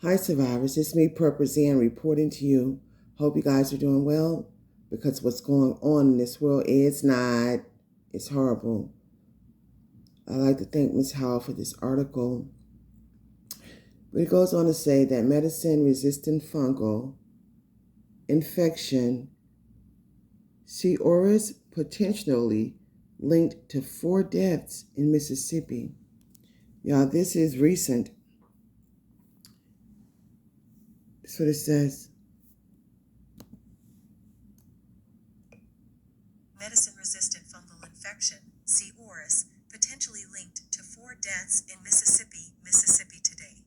Hi, survivors. It's me, Purpose Ann, reporting to you. Hope you guys are doing well because what's going on in this world it's horrible. I'd like to thank Ms. Howell for this article. But it goes on to say that medicine-resistant fungal infection, C. auris, potentially linked to 4 deaths in Mississippi. Y'all, this is recent. That's what it says. Medicine-resistant fungal infection, C. auris, potentially linked to 4 deaths in Mississippi, Mississippi today.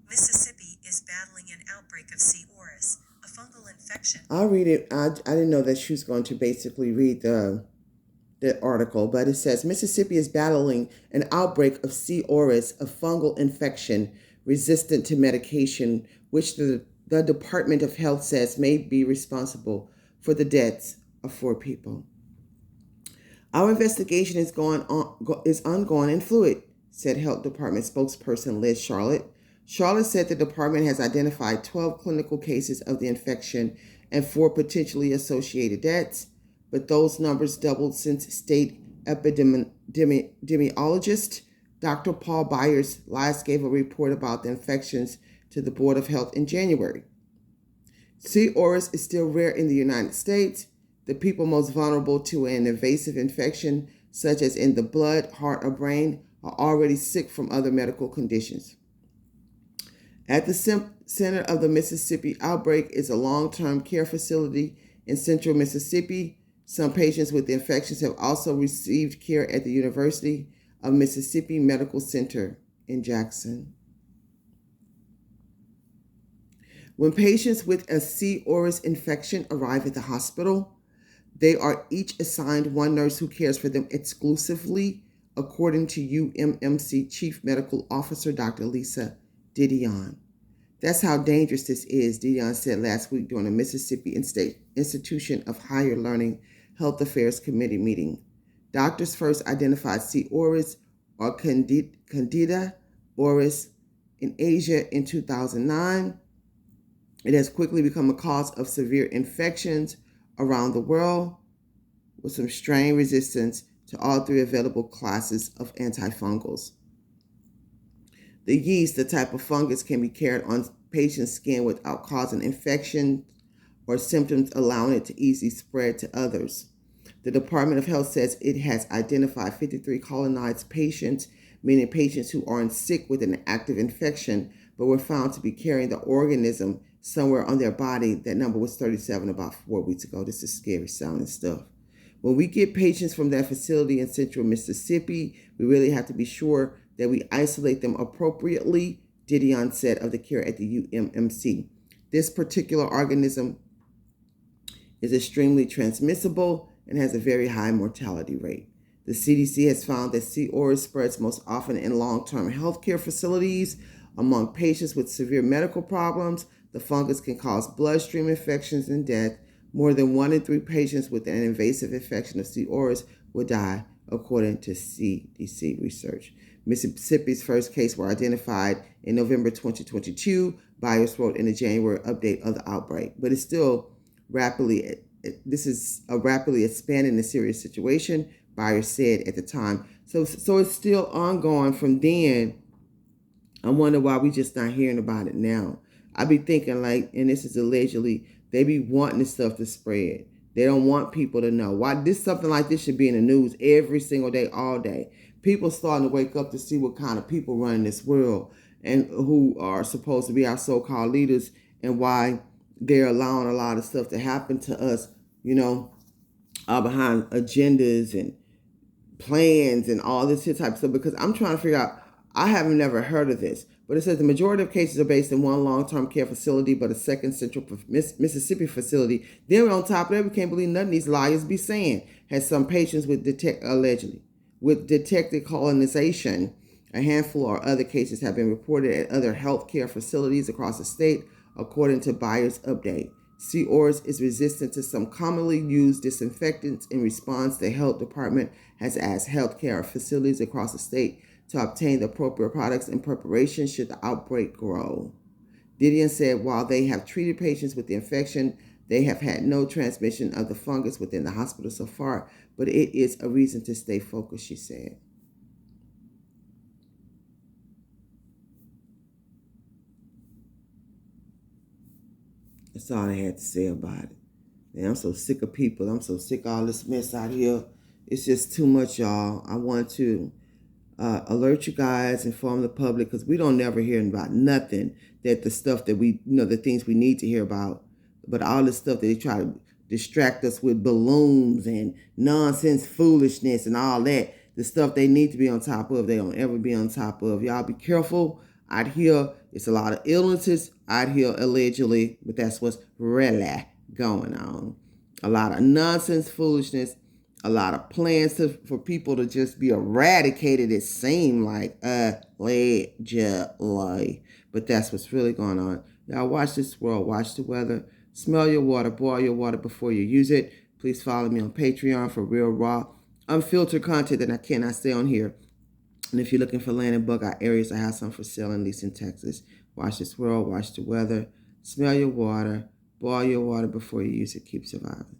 Mississippi is battling an outbreak of C. auris, a fungal infection. I'll read it. I didn't know that she was going to basically read the article, but it says Mississippi is battling an outbreak of C. auris, a fungal infection resistant to medication, which the Department of Health says may be responsible for the deaths of 4 people. Our investigation is ongoing and fluid, said Health Department spokesperson Liz Charlotte. Charlotte said the department has identified 12 clinical cases of the infection and 4 potentially associated deaths, but those numbers doubled since state epidemiologist Dr. Paul Byers last gave a report about the infections to the Board of Health in January. C. auris is still rare in the United States. The people most vulnerable to an invasive infection, such as in the blood, heart, or brain, are already sick from other medical conditions. At the center of the Mississippi outbreak is a long-term care facility in central Mississippi. Some patients with the infections have also received care at the University of Mississippi Medical Center in Jackson. When patients with a C. auris infection arrive at the hospital, they are each assigned one nurse who cares for them exclusively, according to UMMC Chief Medical Officer Dr. Lisa Didion. That's how dangerous this is, Didion said last week during a Mississippi State Institution of Higher Learning Health Affairs Committee meeting. Doctors first identified C. auris or Candida auris in Asia in 2009. It has quickly become a cause of severe infections around the world with some strain resistance to all 3 available classes of antifungals. The yeast, the type of fungus, can be carried on patients' skin without causing infection or symptoms, allowing it to easily spread to others. The Department of Health says it has identified 53 colonized patients, meaning patients who aren't sick with an active infection, but were found to be carrying the organism somewhere on their body. That number was 37 about 4 weeks ago. This is scary sounding stuff. When we get patients from that facility in central Mississippi, we really have to be sure that we isolate them appropriately, Didion said of the care at the UMMC. This particular organism is extremely transmissible and has a very high mortality rate. The CDC has found that C. auris spreads most often in long-term healthcare facilities. Among patients with severe medical problems, the fungus can cause bloodstream infections and death. More than 1 in 3 patients with an invasive infection of C. auris will die, according to CDC research. Mississippi's first case were identified in November 2022. Byers wrote in the January update of the outbreak. But it's still this is a rapidly expanding and serious situation, Byers said at the time. So it's still ongoing from then. I wonder why we just not hearing about it now. I be thinking and this is allegedly, they be wanting this stuff to spread. They don't want people to know. Why something like this should be in the news every single day, all day. People starting to wake up to see what kind of people run this world and who are supposed to be our so-called leaders and why they're allowing a lot of stuff to happen to us, behind agendas and plans and all this type of stuff. Because I'm trying to figure out, I haven't never heard of this, but it says the majority of cases are based in one long-term care facility, but a second central Mississippi facility. Then on top of that, we can't believe nothing these liars be saying. Has some patients with detected colonization. A handful or other cases have been reported at other healthcare facilities across the state, according to Byers' update. C. auris is resistant to some commonly used disinfectants. In response, the health department has asked healthcare facilities across the state to obtain the appropriate products in preparation should the outbreak grow. Didion said while they have treated patients with the infection, they have had no transmission of the fungus within the hospital so far, but it is a reason to stay focused, she said. That's all I had to say about it. Man, I'm so sick of people. I'm so sick of all this mess out here. It's just too much, y'all. I want to alert you guys, inform the public, because we don't never hear about nothing that the stuff that we, the things we need to hear about. But all the stuff that they try to distract us with, balloons and nonsense foolishness and all that, the stuff they need to be on top of, they don't ever be on top of. Y'all be careful. Out here, it's a lot of illnesses out here allegedly, but that's what's really going on. A lot of nonsense foolishness, a lot of plans for people to just be eradicated, it seemed like, allegedly. But that's what's really going on. Y'all watch this world, watch the weather, smell your water, boil your water before you use it. Please follow me on Patreon for real, raw, unfiltered content that I cannot say on here. And if you're looking for land and bug out areas, I have some for sale and lease in Texas. Watch this world, watch the weather, smell your water, boil your water before you use it. Keep surviving.